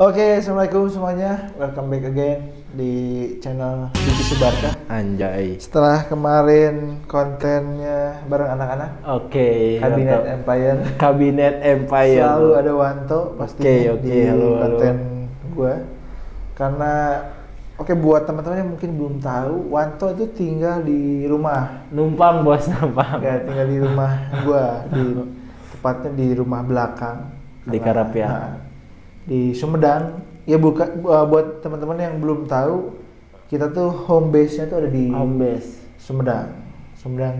Oke, assalamualaikum semuanya. Welcome back again di channel Bibi Sebarkah. Anjay. Setelah kemarin kontennya bareng anak-anak, Oke. Kabinet Empire. Kabinet Empire. Selalu ada Wanto pastinya Oke, di halo. konten gua. Karena buat teman-teman yang mungkin belum tahu, Wanto itu tinggal di rumah. Numpang bos, numpang. Ya, tinggal di rumah gua, tepatnya di rumah belakang. Di Karapia. Di Sumedang. Ya buat teman-teman yang belum tahu, kita tuh home base-nya tuh ada di Home base. Sumedang,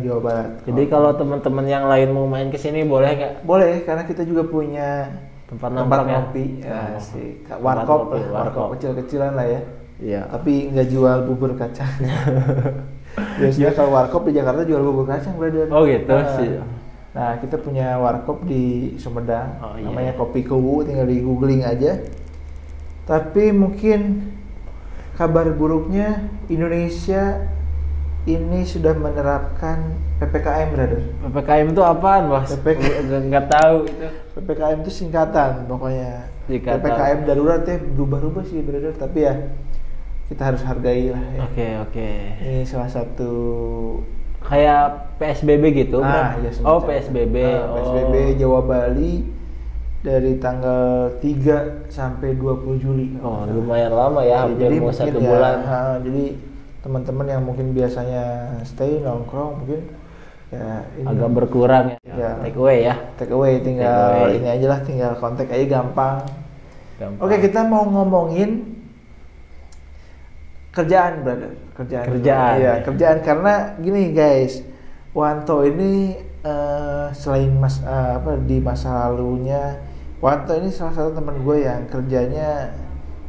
Jawa Barat. Jadi kalau teman-teman yang lain mau main ke sini boleh nggak? Boleh, karena kita juga punya Tempat ngopi. Ya. Asik. Tempat Warkop ngopi, lah, warkop. warkop kecil-kecilan lah ya. Iya. Tapi nggak jual bubur kacang. Biasanya kalau warkop di Jakarta jual bubur kacang, brother. Oh gitu sih. Nah, kita punya warkop di Sumedang, Oh, iya. namanya Kopi Kuwu, tinggal di googling aja. Tapi mungkin kabar buruknya Indonesia ini sudah menerapkan PPKM, brother. PPKM itu apaan bos? Nggak tahu itu. PPKM itu singkatan pokoknya. Singkatan. PPKM darurat ya, berubah-ubah sih, brother. Tapi ya kita harus hargai lah ya. Oke. Ini salah satu Kayak PSBB gitu? ya, Oh semacam. PSBB. PSBB Jawa Bali dari tanggal 3 sampai 20 Juli. Oh lumayan lama ya, hampir mau 1 bulan. Jadi teman-teman yang mungkin biasanya stay nongkrong mungkin ya ini Agak berkurang ya. Ya. Take away ya. take away, tinggal Take away. ini aja lah, tinggal kontak aja gampang. Gampang. Oke, kita mau ngomongin kerjaan, brother. Kerjaan. Iya, kerjaan karena gini guys, Wanto ini selain di masa lalunya, Wanto ini salah satu teman gue yang kerjanya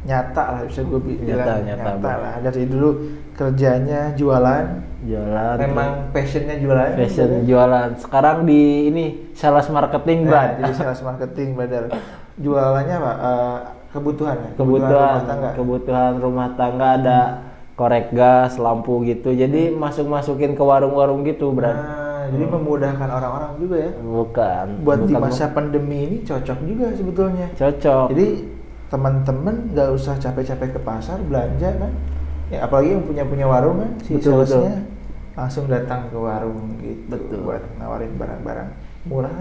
nyata lah, bisa gue bilang Nyata, lah. Dari dulu kerjanya jualan. Memang passionnya jualan. Fashion jualan. Sekarang di ini sales marketing, Bro. Nah, jadi sales marketing, brother. Jualannya apa? Kebutuhan ya? Kebutuhan rumah tangga, ada korek gas, lampu gitu. Jadi masukin ke warung-warung gitu, Bro. Nah, jadi memudahkan orang-orang juga ya. Bukan. Di masa pandemi ini cocok juga sebetulnya. Cocok. Jadi teman-teman nggak usah capek-capek ke pasar belanja kan. Ya, apalagi yang punya warung kan, si salesnya langsung datang ke warung gitu. Betul. Buat nawarin barang-barang murah.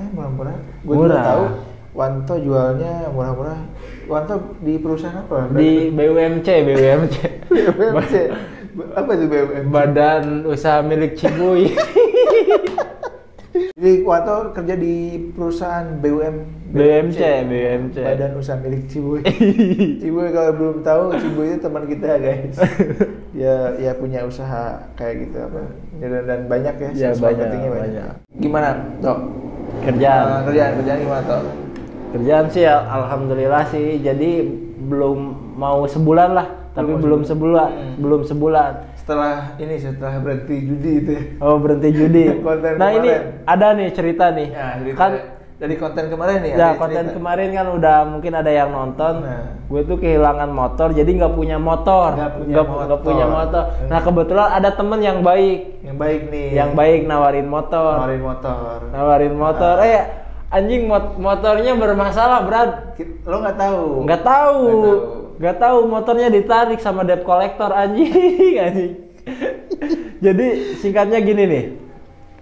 Gue Murah. juga tahu Wanto jualnya murah-murah. Wanto di perusahaan apa? Di BUMC. BUMC. Apa itu BUMC? Badan Usaha Milik Cibuy. Jadi Wanto kerja di perusahaan BUMC. Badan Usaha Milik Cibuy. Cibuy kalau belum tahu, Cibuy itu teman kita guys. Dia punya usaha kayak gitu apa? Dan banyak ya, Ya, sales marketingnya banyak. Gimana, Dok? Kerjaan Gimana, Dok? Kerjaan sih ya, alhamdulillah sih. Jadi belum mau sebulan lah, tapi belum sebulan. Setelah berhenti judi itu ya. Oh, berhenti judi. Konten Nah, ini kemarin. ada nih cerita nih. Ya, Kan dari konten kemarin nih. ya ada konten cerita. kemarin kan udah mungkin ada yang nonton. Nah. Gue tuh kehilangan motor, jadi nggak punya motor. Nggak punya motor. Nah, kebetulan ada temen yang baik. Yang baik nih. Yang baik nawarin motor. Nawarin motor. Anjing motornya bermasalah, Brad. Lo nggak tahu? Nggak tahu motornya ditarik sama debt collector, anjing. Jadi singkatnya gini nih,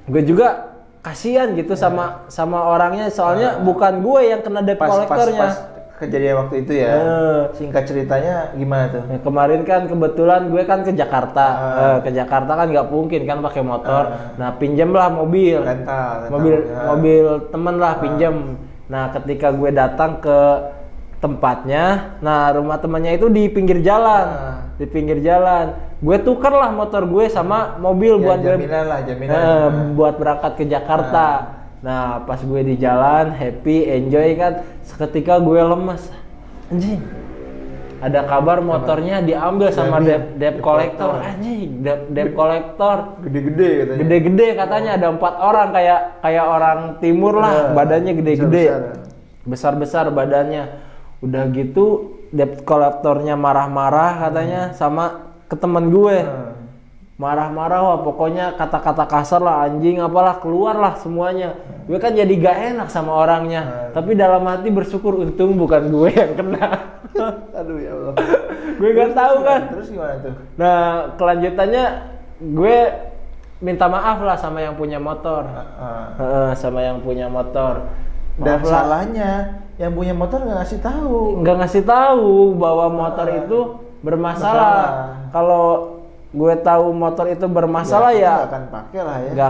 gue juga kasihan gitu sama orangnya, soalnya bukan gue yang kena debt collectornya. Pas kejadian waktu itu ya. Singkat ceritanya gimana tuh? Nah, kemarin kan kebetulan gue kan ke Jakarta. Ke Jakarta kan nggak mungkin kan pakai motor. Nah, pinjam lah mobil. Rental. Mobil temen lah pinjam. Nah, ketika gue datang ke tempatnya, nah rumah temannya itu di pinggir jalan. Di pinggir jalan. Gue tukar lah motor gue sama mobil buat jaminan. Buat berangkat ke Jakarta. Nah, pas gue di jalan, happy, enjoy kan. Seketika gue lemes. Anjing. Ada kabar motornya diambil sama debt collector. Anjing, debt collector. Gede-gede katanya. Gede-gede katanya, ada 4 orang kayak orang timur lah, badannya gede-gede. Besar-besar badannya. Udah gitu debt collectornya marah-marah katanya sama ke temen gue. marah-marah, wah pokoknya kata-kata kasar lah, anjing apalah, keluar lah semuanya. Gue kan jadi gak enak sama orangnya, tapi dalam hati bersyukur untung bukan gue yang kena. Aduh ya Allah. Gue nggak tahu kan. Terus gimana tuh? Nah kelanjutannya gue minta maaf lah sama yang punya motor. Sama yang punya motor. Dan Maaf lah. salahnya yang punya motor nggak ngasih tahu. Nggak ngasih tahu bahwa motor itu bermasalah. Kalau gue tahu motor itu bermasalah ya nggak akan pakai lah ya. nggak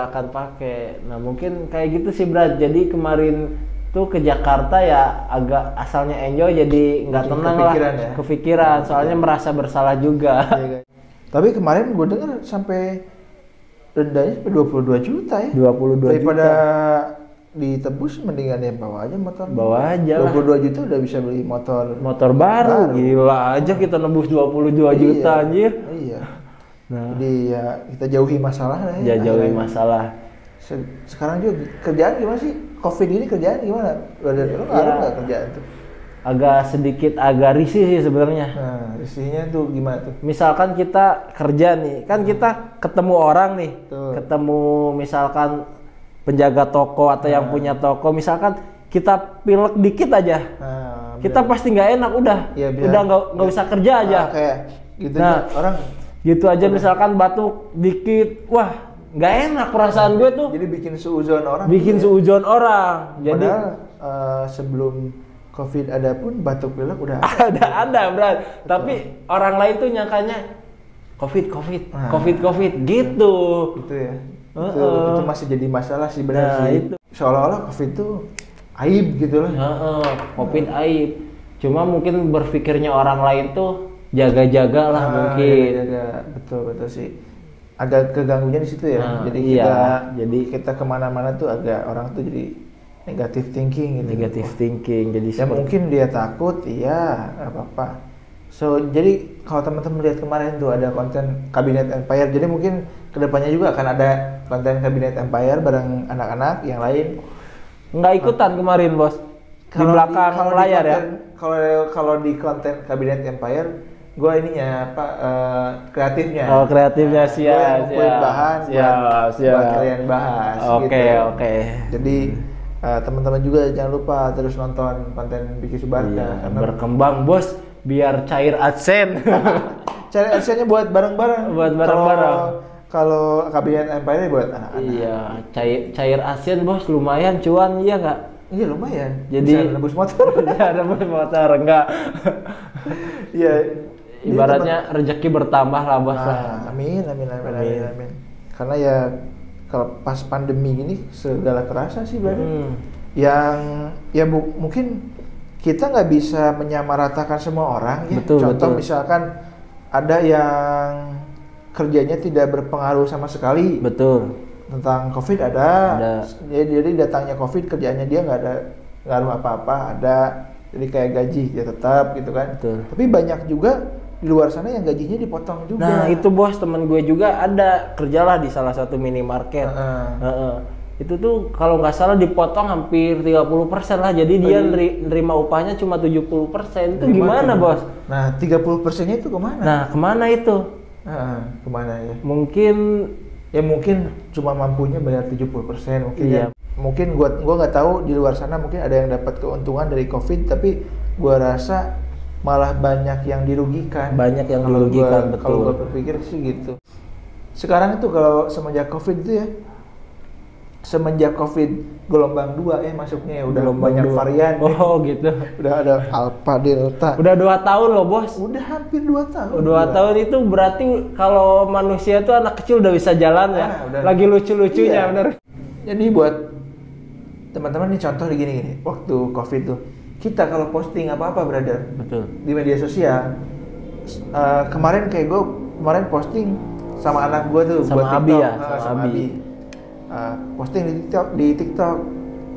akan pakai. Nah mungkin kayak gitu sih Brad. Jadi kemarin tuh ke Jakarta ya agak asalnya enjoy jadi nggak tenang lah, kepikiran. Soalnya merasa bersalah juga. Tapi kemarin gue dengar sampai dendanya sampai 22 juta ya. 22 daripada juta. ditebus mendingan ya bawa aja motor. Bawa aja 22 juta udah bisa beli motor baru. Gila aja kita nembus 22 juta anjir. Iya. Nah, jadi ya kita jauhi masalah lah ya. Jauhi masalah. Sekarang juga kerjaan gimana sih? Covid ini kerjaan gimana? Lo ada nggak kerjaan tuh? Agak risih sih sebenarnya. Nah, risihnya tuh gimana tuh? Misalkan kita kerja nih, kan kita ketemu orang nih. Ketemu misalkan penjaga toko atau yang punya toko, misalkan kita pilek dikit aja, kita pasti nggak enak udah nggak usah kerja aja. Kayak gitu orang gitu aja misalkan batuk dikit, wah nggak enak perasaan gue tuh. Jadi bikin suuzon orang. Jadi sebelum Covid ada pun batuk pilek udah ada Brad. Tapi orang lain tuh nyangkanya Covid gitu. Gitu ya. Itu masih jadi masalah sih benar sih. Itu. Seolah-olah Covid itu aib gitu lah. Covid aib. Cuma mungkin berpikirnya orang lain tuh jaga-jaga lah mungkin. Betul sih. Agak keganggunya di situ ya. Jadi kita kemana-mana tuh agak orang tuh jadi negative thinking gitu. Jadi ya mungkin dia takut, iya apa-apa. So jadi kalau teman-teman lihat kemarin tuh ada konten Kabinet Empire, jadi mungkin kedepannya juga akan ada konten Kabinet Empire bareng anak-anak yang lain. Nggak ikutan kemarin bos, di belakang layar ya. Kalau di konten Kabinet Empire, gue ininya kreatifnya. Kreatifnya siap. Ngumpulin bahan buat kalian bahas. Oke. Jadi teman-teman juga jangan lupa terus nonton konten Vicky Subarta. Karena berkembang bos. Biar cair AdSense. Cair AdSense-nya buat bareng-bareng. Kalau Kabinet Empire buat anak-anak. Iya, cair AdSense bos lumayan cuan iya nggak? Iya lumayan. Jadi bisa nembus motor. Nembus motor enggak. Iya. Ibaratnya rezeki bertambah lah bos. Amin. Karena ya kalau pas pandemi gini segala kerasa sih berarti. Mungkin kita nggak bisa menyamaratakan semua orang ya. Contoh misalkan ada yang kerjanya tidak berpengaruh sama sekali. Tentang Covid ada. Jadi datangnya Covid kerjaannya dia nggak ada ngaruh apa-apa ada. Jadi kayak gaji dia tetap gitu kan. Tapi banyak juga di luar sana yang gajinya dipotong juga. Nah itu bos temen gue juga ada kerjalah di salah satu minimarket. Itu tuh kalau nggak salah dipotong hampir 30% lah, jadi dia nerima upahnya cuma 70%. Itu gimana bos? Nah 30%-nya itu kemana? Nah kemana itu? Kemana ya? Mungkin cuma mampunya bayar 70% mungkin ya. Mungkin gua nggak tahu di luar sana mungkin ada yang dapat keuntungan dari Covid, tapi gua rasa malah banyak yang dirugikan. Betul. Kalau gua berpikir sih gitu. Sekarang itu kalau semenjak Covid itu ya, semenjak Covid gelombang 2 masuknya ya udah banyak varian. Gitu. Udah ada Alpha, Delta. Udah 2 tahun loh bos. Udah hampir 2 tahun. 2 tahun itu berarti kalau manusia tuh anak kecil udah bisa jalan ya. Lagi lucu-lucunya bener. Jadi buat teman-teman nih contoh gini. Waktu Covid tuh kita kalau posting apa-apa brother. Betul. Di media sosial. Kemarin kayak gue posting sama anak gue tuh sama buat Abi TikTok. ya, sama Abi. Posting di TikTok,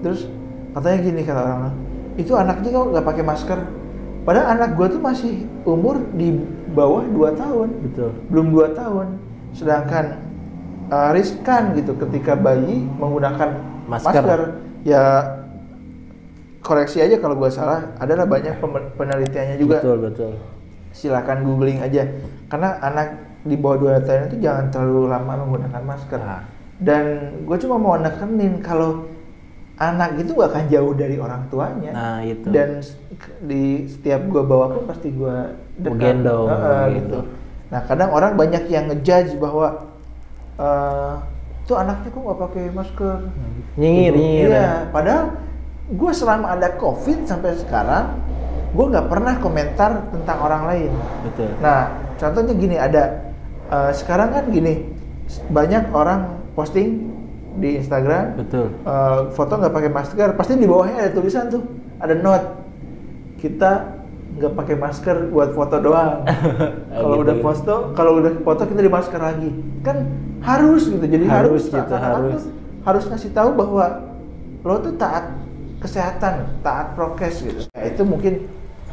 terus katanya gini kata orang, itu anaknya kok nggak pakai masker, padahal anak gue tuh masih umur di bawah 2 tahun, belum 2 tahun, sedangkan riskan gitu ketika bayi menggunakan masker. Ya koreksi aja kalau gue salah, adalah banyak penelitiannya juga. Betul. Silakan googling aja, karena anak di bawah 2 tahun itu jangan terlalu lama menggunakan masker. Dan gue cuma mau nekenin kalau anak itu gak akan jauh dari orang tuanya. Nah, itu. Dan di setiap gua bawa pun pasti gua dekat. Gendong gitu. Nah, kadang orang banyak yang ngejudge bahwa tuh anaknya kok nggak pakai masker. Nyingir. Iya, padahal gua selama ada COVID sampai sekarang, gua nggak pernah komentar tentang orang lain. Betul. Nah, contohnya gini, ada sekarang kan gini, banyak orang posting di Instagram, Betul. foto nggak pakai masker, pasti di bawahnya ada tulisan tuh, ada note, kita nggak pakai masker buat foto doang. Kalau Gitu. udah foto kita di masker lagi, kan harus gitu. Jadi Harus gitu, seakan-akan tuh harus ngasih tahu bahwa lo tuh taat kesehatan, taat prokes gitu. Ya, itu mungkin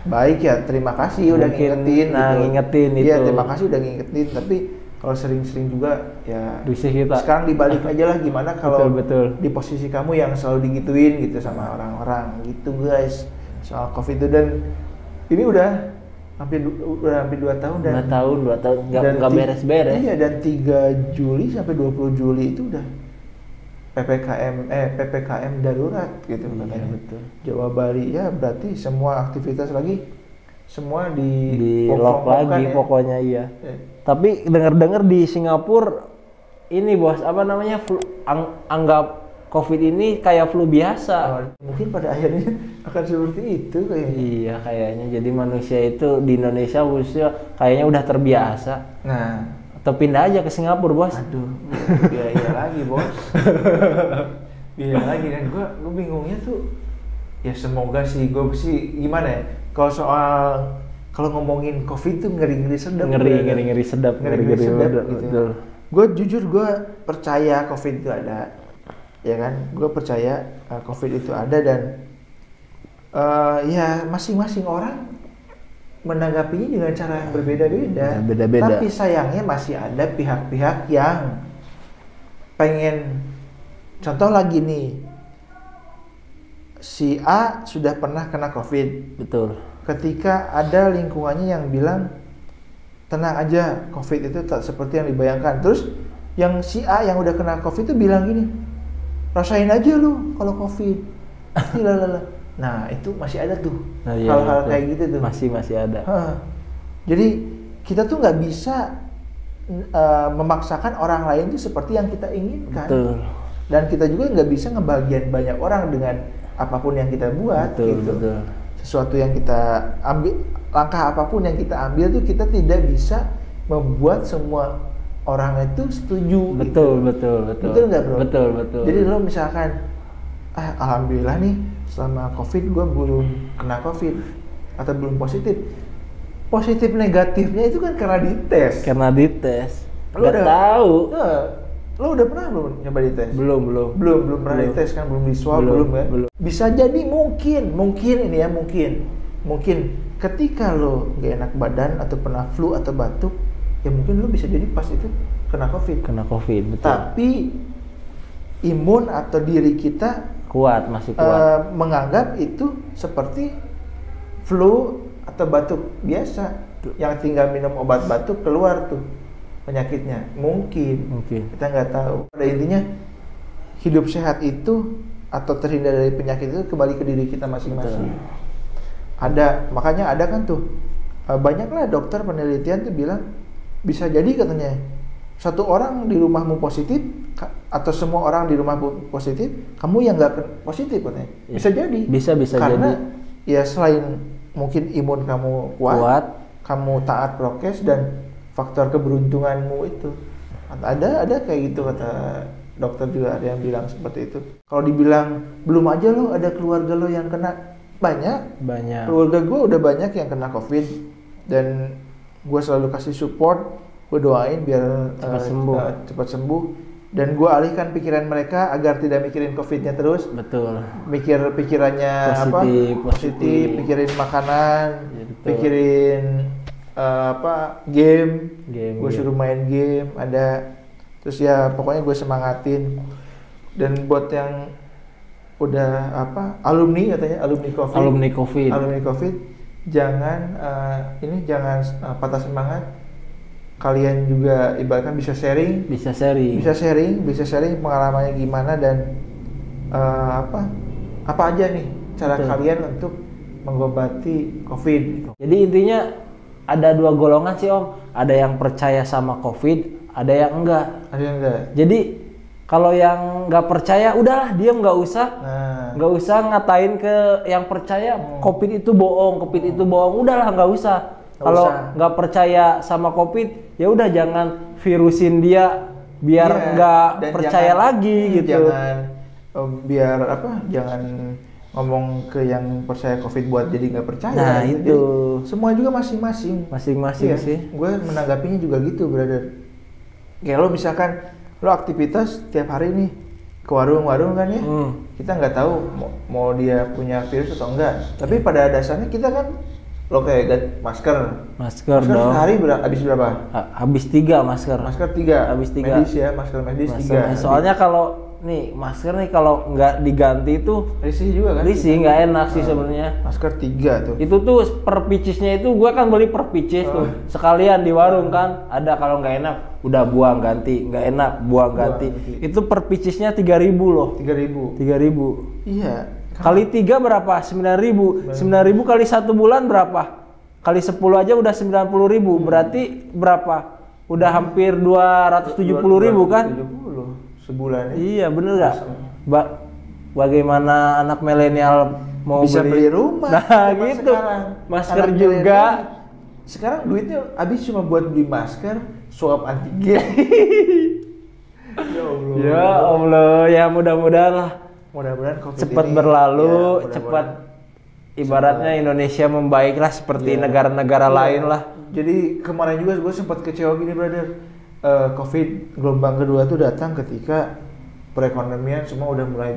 baik ya, terima kasih udah Mungkin, ngingetin. nah, gitu. ngingetin Iya, itu. terima kasih udah ngingetin. Tapi kalau sering-sering juga ya Risih kita. sekarang dibalik aja lah, gimana kalau Betul. di posisi kamu yang selalu digituin gitu sama orang-orang gitu guys soal COVID itu. Dan ini udah hampir 2 tahun dan 2 tahun nggak beres-beres. Iya, dan 3 Juli sampai 20 Juli itu udah PPKM darurat gitu Iya, katanya. betul. Jawa Bali ya, berarti semua aktivitas lagi semua Di lock pom-pomkan lagi ya. pokoknya, iya. Eh, Tapi dengar-dengar di Singapura ini bos, apa namanya, anggap COVID ini kayak flu biasa. mungkin pada akhirnya akan seperti itu kayaknya. Iya kayaknya, jadi manusia itu di Indonesia khususnya kayaknya udah terbiasa. Nah, Atau pindah aja ke Singapura bos. aduh, biaya lagi bos. Biaya lagi, dan gue bingungnya tuh ya, semoga sih, gue sih gimana ya, kalau ngomongin COVID tuh ngeri sedap. Ngeri sedap, Ngeri sedap gitu. betul. Gue jujur, gue percaya COVID itu ada, ya kan? Gue percaya COVID itu ada, dan ya masing-masing orang menanggapinya dengan cara yang berbeda-beda. Ya, beda-beda. Tapi sayangnya masih ada pihak-pihak yang pengen, contoh lagi nih, si A sudah pernah kena COVID. Betul. Ketika ada lingkungannya yang bilang, tenang aja, COVID itu tak seperti yang dibayangkan. Terus yang si A yang udah kena COVID itu bilang gini, rasain aja lu kalau COVID. Pasti lalala. Nah, itu masih ada tuh Nah, iya, hal-hal betul. kayak gitu tuh. Masih ada. Jadi kita tuh nggak bisa memaksakan orang lain tuh seperti yang kita inginkan. Betul. Dan kita juga nggak bisa ngebagian banyak orang dengan apapun yang kita buat. Betul, gitu. betul. Sesuatu yang kita ambil, langkah apapun yang kita ambil tuh kita tidak bisa membuat semua orang itu setuju. Betul. Betul nggak, bro? Betul. Jadi lo misalkan, alhamdulillah nih selama COVID gue belum kena COVID atau belum positif. Positif negatifnya itu kan karena dites. Karena dites. Lo Nggak tahu. Lo udah pernah belum nyoba dites? Belum. Belum pernah dites kan, belum di swab, belum kan? Belum. Bisa jadi mungkin ini ya, mungkin ketika lo gak enak badan atau pernah flu atau batuk, ya mungkin lo bisa jadi pas itu kena COVID. Betul. Tapi imun atau diri kita Masih kuat. menganggap itu seperti flu atau batuk biasa, yang tinggal minum obat batuk keluar tuh penyakitnya. Mungkin. Kita nggak tahu. Pada intinya hidup sehat itu atau terhindar dari penyakit itu kembali ke diri kita masing-masing. Makanya ada kan tuh banyaklah dokter penelitian tuh bilang, bisa jadi katanya satu orang di rumahmu positif atau semua orang di rumahmu positif, kamu yang nggak positif katanya. Bisa jadi. Bisa karena jadi. ya selain mungkin imun kamu kuat, kamu taat prokes, dan faktor keberuntunganmu itu. Ada kayak gitu kata dokter juga, ada yang bilang seperti itu. Kalau dibilang belum aja lo ada keluarga lo yang kena, banyak. Keluarga gue udah banyak yang kena COVID, dan gue selalu kasih support, gue doain biar cepat sembuh, dan gue alihkan pikiran mereka agar tidak mikirin COVID-nya terus. Betul. Mikir pikirannya positif, pikirin makanan, Ya, betul. pikirin game. Gue game. suruh main game, ada. Terus ya pokoknya gue semangatin. Dan buat yang udah alumni COVID, jangan patah semangat. Kalian juga ibaratkan bisa sharing pengalamannya gimana, dan apa aja nih cara Betul. kalian untuk mengobati COVID? Jadi intinya ada dua golongan sih Om. Ada yang percaya sama COVID, ada yang enggak. Ada yang enggak? Jadi kalau yang nggak percaya, udahlah diam, nggak usah ngatain ke yang percaya. COVID itu bohong, COVID itu bohong. Udahlah nggak usah. Kalau nggak percaya sama COVID, ya udah jangan virusin dia biar nggak percaya lagi gitu. Jangan biar Jangan ngomong ke yang percaya COVID buat jadi nggak percaya. Nah gitu. itu. Jadi, semua juga masing-masing. Masing-masing sih. Gue menanggapinya juga gitu, brother. Kayak lo misalkan lo aktivitas tiap hari nih ke warung-warung kan ya, kita nggak tahu mau dia punya virus atau enggak. Tapi pada dasarnya kita kan lo kayak masker dong. sehari habis berapa? Habis 3 masker. Masker 3. Habis 3. Medis ya, masker medis 3. Soalnya kalau nih masker nih kalau nggak diganti itu risih juga kan? Risih, nggak enak sih sebenarnya. Masker 3 tuh. Itu tuh per picisnya itu gue kan beli per picis tuh sekalian di warung kan. Ada kalau nggak enak udah buang ganti, nggak enak buang ganti. Itu per picisnya 3.000 loh. 3.000. Iya. Kali 3 berapa? 9.000. 9.000 kali 1 bulan berapa? Kali 10 aja udah 90.000. Berarti berapa? Udah hampir 270.000 kan? 270 sebulan. Iya bener nggak? Bagaimana anak milenial mau bisa beli rumah? Nah gitu. Sekarang. Masker juga. Sekarang duitnya habis cuma buat beli masker, swab antigen. Ya Allah, ya mudah-mudahan lah. Mudah-mudahan COVID cepat ini, berlalu, ya, cepat ibaratnya Indonesia membaiklah seperti negara-negara lain lah. Jadi kemarin juga gue sempat kecewa gini, brother. COVID gelombang kedua tuh datang ketika perekonomian semua udah mulai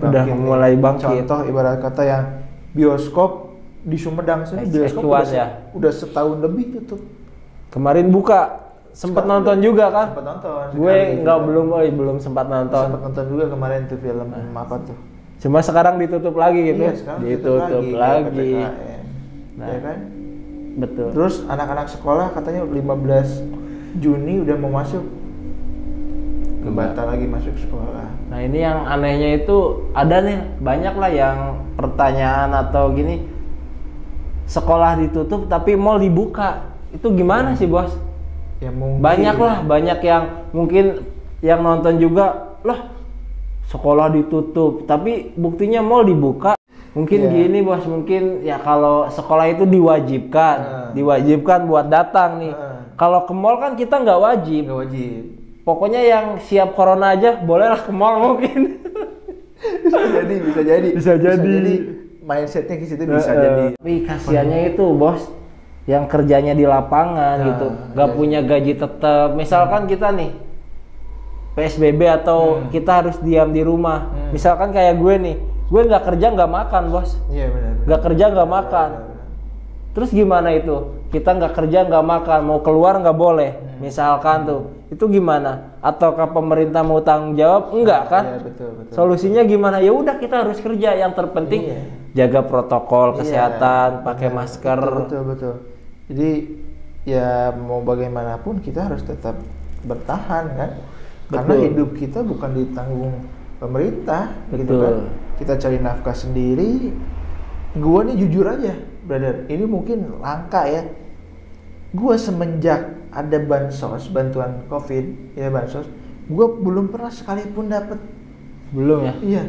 bangkit. Contoh ibarat kata yang bioskop di Sumedang sini bioskop udah setahun lebih tutup. Kemarin buka, sempat nonton juga kan? Sempat nonton. Gue belum sempat nonton. Sempat nonton juga kemarin tuh film apa tuh? Cuma sekarang ditutup lagi gitu. Iya, sekarang ditutup lagi. Nah, ya kan? Betul. Terus anak-anak sekolah katanya 15 Juni udah mau masuk. Batal lagi masuk sekolah. Nah, ini yang anehnya itu ada nih banyak lah yang pertanyaan atau gini. Sekolah ditutup tapi mall dibuka. Itu gimana sih, Bos? Ya mungkin. Banyak yang mungkin yang nonton juga, loh sekolah ditutup tapi buktinya mall dibuka. Mungkin gini Bos, mungkin ya kalau sekolah itu diwajibkan buat datang nih. Kalau ke mall kan kita nggak wajib. Pokoknya yang siap corona aja bolehlah ke mall mungkin. bisa jadi. Mindsetnya ke situ bisa jadi. Tapi kasihannya itu Bos, yang kerjanya di lapangan gitu, nggak punya gaji tetap. Misalkan kita nih PSBB atau kita harus diam di rumah. Misalkan kayak gue nih, gue nggak kerja nggak makan Bos. Iya benar. Nggak kerja nggak makan. Terus gimana itu? Kita nggak kerja nggak makan, mau keluar nggak boleh. Misalkan tuh, itu gimana? Ataukah pemerintah mau tanggung jawab? Enggak kan? Iya, betul. Solusinya gimana? Ya udah kita harus kerja. Yang terpenting jaga protokol kesehatan, pakai masker. Betul. Jadi ya mau bagaimanapun kita harus tetap bertahan kan? Karena hidup kita bukan ditanggung pemerintah, gitu kan? Kita cari nafkah sendiri. Gua nih jujur aja, brother, ini mungkin langka ya. Gua semenjak ada bantuan COVID, gua belum pernah sekalipun dapat. Belum ya? Iya.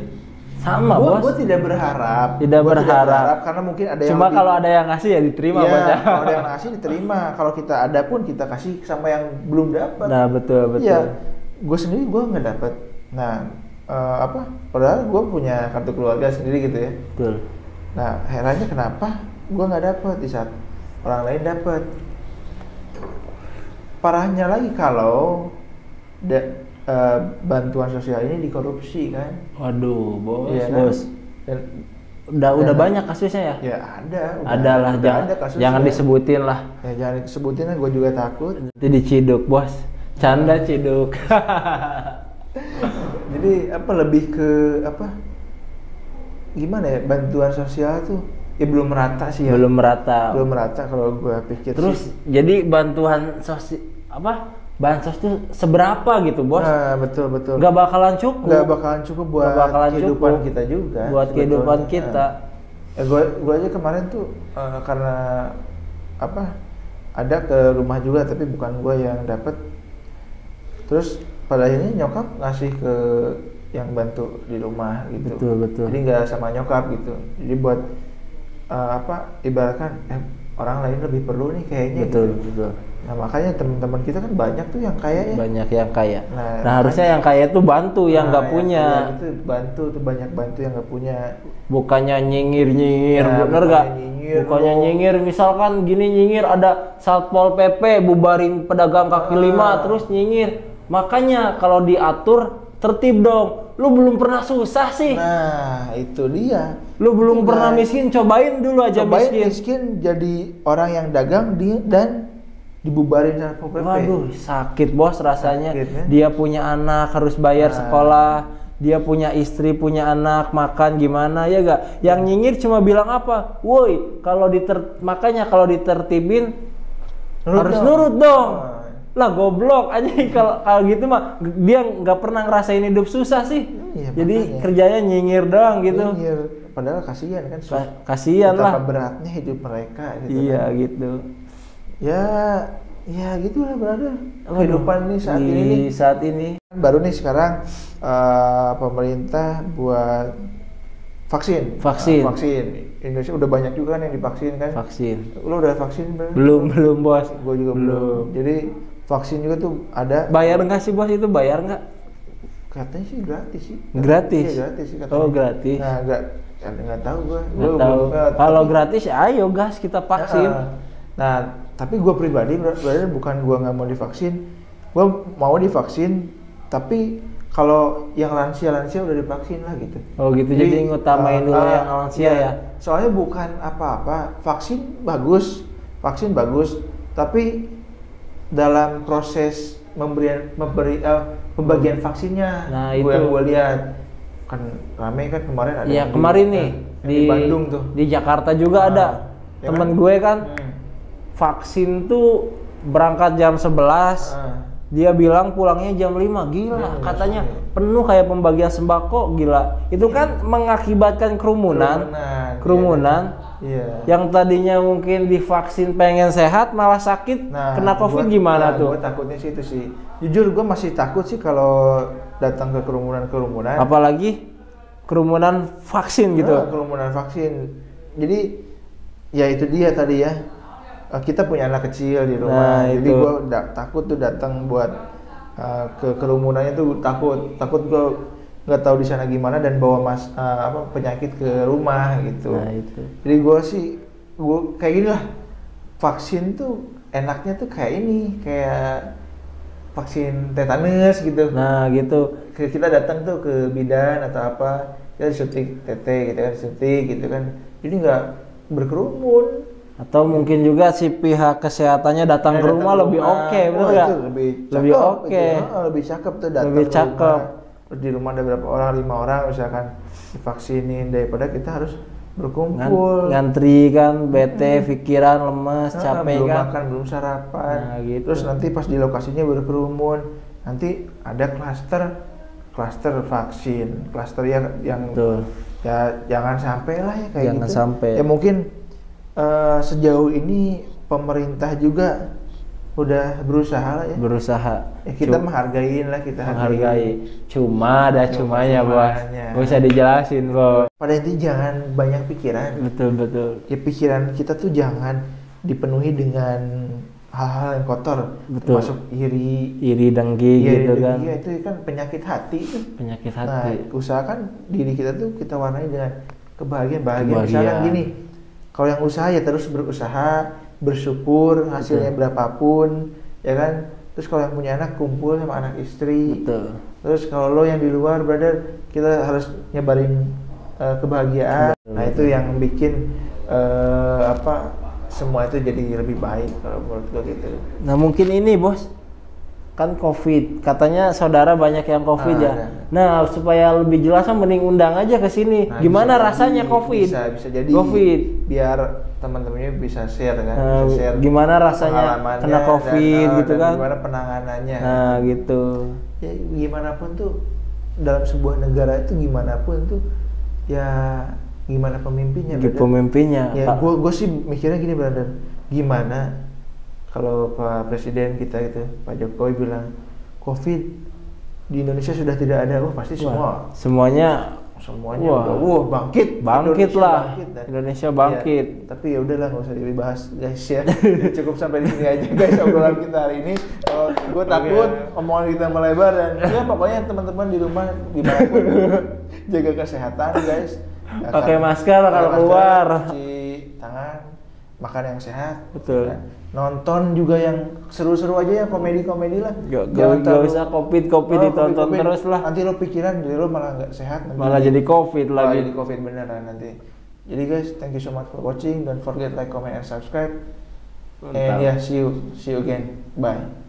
Sama Bos. Gua tidak berharap. Tidak berharap karena mungkin ada yang cuma kalau ada yang ngasih ya diterima Bos ya. Kalau ada yang ngasih diterima. Kalau kita ada pun kita kasih sama yang belum dapat. Nah, betul. Iya. Gue sendiri gue nggak dapat. Nah, padahal gue punya kartu keluarga sendiri gitu ya. Betul. Nah, herannya kenapa gue nggak dapat di saat orang lain dapat. Parahnya lagi kalau bantuan sosial ini dikorupsi kan. Waduh, Bos. Iya, kan? Bos. Udah banyak kasusnya ya? Ya ada. Jangan disebutin lah. Ya jangan disebutin lah, gue juga takut. Nanti diciduk Bos. Canda ciduk. Jadi lebih ke gimana ya, bantuan sosial tuh belum merata sih ya. Belum merata kalau gue pikir. Terus sih. jadi bantuan bansos tuh seberapa gitu bos. Nah, betul. Nggak bakalan cukup. Nggak bakalan cukup buat Nggak bakalan kehidupan cukup. kita juga. Buat kehidupan sebetulnya. kita. Gue aja kemarin tuh karena apa ada ke rumah juga tapi bukan gue yang dapet. Terus pada akhirnya nyokap ngasih ke yang bantu di rumah gitu. Betul. Jadi nggak sama nyokap gitu. Jadi buat ibaratkan orang lain lebih perlu nih kayaknya. Betul. Nah makanya teman-teman kita kan banyak tuh yang kaya ya. Banyak yang kaya. Nah, Harusnya yang kaya tuh bantu yang nggak punya. Itu bantu tuh banyak bantu yang nggak punya. Bukannya nyinyir, Ya, bener gak? Bukannya dong. nyinyir, misalkan gini nyinyir ada Satpol PP bubarin pedagang kaki lima terus nyinyir. Makanya kalau diatur tertib dong. Lu belum pernah susah sih. Nah itu dia. Lu belum Itu, pernah guys. miskin, cobain dulu aja Cobain miskin. miskin jadi orang yang dagang dan dibubarin Satpol PP. Waduh, sakit bos rasanya. Sakit, kan? Dia punya anak harus bayar Nah. sekolah. Dia punya istri, punya anak, makan gimana ya gak? Yang nyinyir cuma bilang apa? Woi, makanya kalau ditertibin harus nurut dong. Lah goblok aja kalau gitu mah dia nggak pernah ngerasain hidup susah sih. Iya, Jadi makanya. kerjanya nyinyir doang gitu. Nyinyir. Padahal kasihan kan. Kasihan Betapa lah. beratnya hidup mereka gitu. Iya kan. gitu. Ya gitulah brother. Kehidupan nih saat ini nih. Saat ini. Baru nih sekarang pemerintah buat vaksin. Vaksin. Indonesia udah banyak juga kan yang divaksin kan. Vaksin. Lo udah vaksin belum? Belum bos. Gue juga belum. Jadi vaksin juga tuh ada. Bayar nggak sih bos itu? Bayar nggak? Katanya sih gratis sih. Gratis? Iya gratis sih katanya. Oh gratis. Nah nggak tahu gue. Nggak tahu. Kalau gratis ya ayo gas kita vaksin. Nah tapi gue pribadi berarti bukan gue nggak mau divaksin. Gue mau divaksin tapi kalau yang lansia udah divaksin lah gitu. Oh gitu, jadi ngutamain dulu yang lansia ya. Soalnya bukan apa-apa, vaksin bagus, tapi dalam proses pembagian vaksinnya, Nah, yang itu. gue lihat kan rame kan kemarin ada. Iya yang kemarin nih di Bandung tuh. Di Jakarta juga ada. Ya Temen kan? gue kan vaksin tuh berangkat jam 11. Dia bilang pulangnya jam 5, gila katanya penuh kayak pembagian sembako, gila. Itu kan mengakibatkan kerumunan. Iya. Yang tadinya mungkin divaksin pengen sehat malah sakit, kena COVID gimana tuh? Gue takutnya sih itu sih. Jujur gue masih takut sih kalau datang ke kerumunan. Apalagi kerumunan vaksin gitu. Kerumunan vaksin. Jadi ya itu dia tadi ya. Kita punya anak kecil di rumah, Nah, jadi itu. gue takut tuh datang buat ke kerumunannya tuh takut gue nggak tahu di sana gimana dan bawa penyakit ke rumah gitu. Nah, itu. Jadi gue kayak gini lah, vaksin tuh enaknya tuh kayak vaksin tetanus gitu. Nah gitu. Kita datang tuh ke bidan atau apa, kita disuntik tete gitu kan, gitu kan, jadi nggak berkerumun. Atau mungkin juga si pihak kesehatannya datang ke rumah lebih oke, bener nggak? Lebih oke. Lebih cakep tuh datang Lebih ke cakep. rumah. Terus di rumah ada berapa orang, 5 orang misalkan divaksinin, daripada kita harus berkumpul. Ngantri kan, bete, pikiran lemes, capek belum kan. makan, belum sarapan. Nah, gitu. Terus nanti pas di lokasinya berkerumun, nanti ada klaster vaksin, klaster yang Betul. ya jangan sampai lah ya kayak Jangan gitu. sampai. Ya mungkin sejauh ini pemerintah juga udah berusaha lah ya. Berusaha. Ya kita menghargain lah, kita menghargai. Cuma ada cumanya, Bos. Cumanya. Gak usah dijelasin, Bos. Pada intinya jangan banyak pikiran. Betul. Ya pikiran kita tuh jangan dipenuhi dengan hal-hal yang kotor, Betul. termasuk iri, dengki gitu dengki, kan. itu kan penyakit hati itu. Penyakit Nah, hati. usahakan diri kita tuh kita warnai dengan kebahagiaan. Kebahagiaan. Misalnya gini, kalau yang usaha ya terus berusaha, bersyukur hasilnya berapapun, ya kan. Terus kalau yang punya anak kumpul sama anak istri. Betul. Terus kalau lo yang di luar, brother, kita harus nyebarin kebahagiaan. Nah itu yang bikin semua itu jadi lebih baik kalau menurut gue gitu. Nah mungkin ini, Bos, kan COVID, katanya saudara banyak yang COVID ya. Ada. Nah, supaya lebih jelas mending undang aja ke sini. Nah, gimana bisa rasanya jadi, COVID? Bisa jadi. COVID. Biar teman-temannya bisa share kan, bisa share gimana rasanya pengalamannya kena COVID dan, gitu dan kan? gimana penanganannya. Nah, gitu. Ya gimana pun tuh dalam sebuah negara itu gimana pun tuh ya gimana pemimpinnya. Pemimpinnya. Ya gue sih mikirnya gini brother, gimana kalau Pak Presiden kita itu Pak Jokowi bilang COVID di Indonesia sudah tidak ada, pasti semuanya wah, bangkit Indonesia lah, bangkit, Indonesia bangkit. Ya, tapi ya udahlah nggak usah dibahas guys ya. Cukup sampai di sini aja guys obrolan kita hari ini. Gue takut omongan kita melebar dan ya pokoknya teman-teman di rumah dimanapun jaga kesehatan guys. Pakai masker kalau keluar. Cuci tangan, makan yang sehat. Betul. Ya. Nonton juga yang seru-seru aja ya, komedi-komedi lah. Gak usah COVID ditonton COVID. Terus lah. Nanti lo pikiran diri lo malah nggak sehat. Malah jadi COVID lagi. Jadi COVID beneran nanti. Jadi guys, thank you so much for watching. Don't forget like, comment, and subscribe. Mantap. And yeah, see you again. Bye.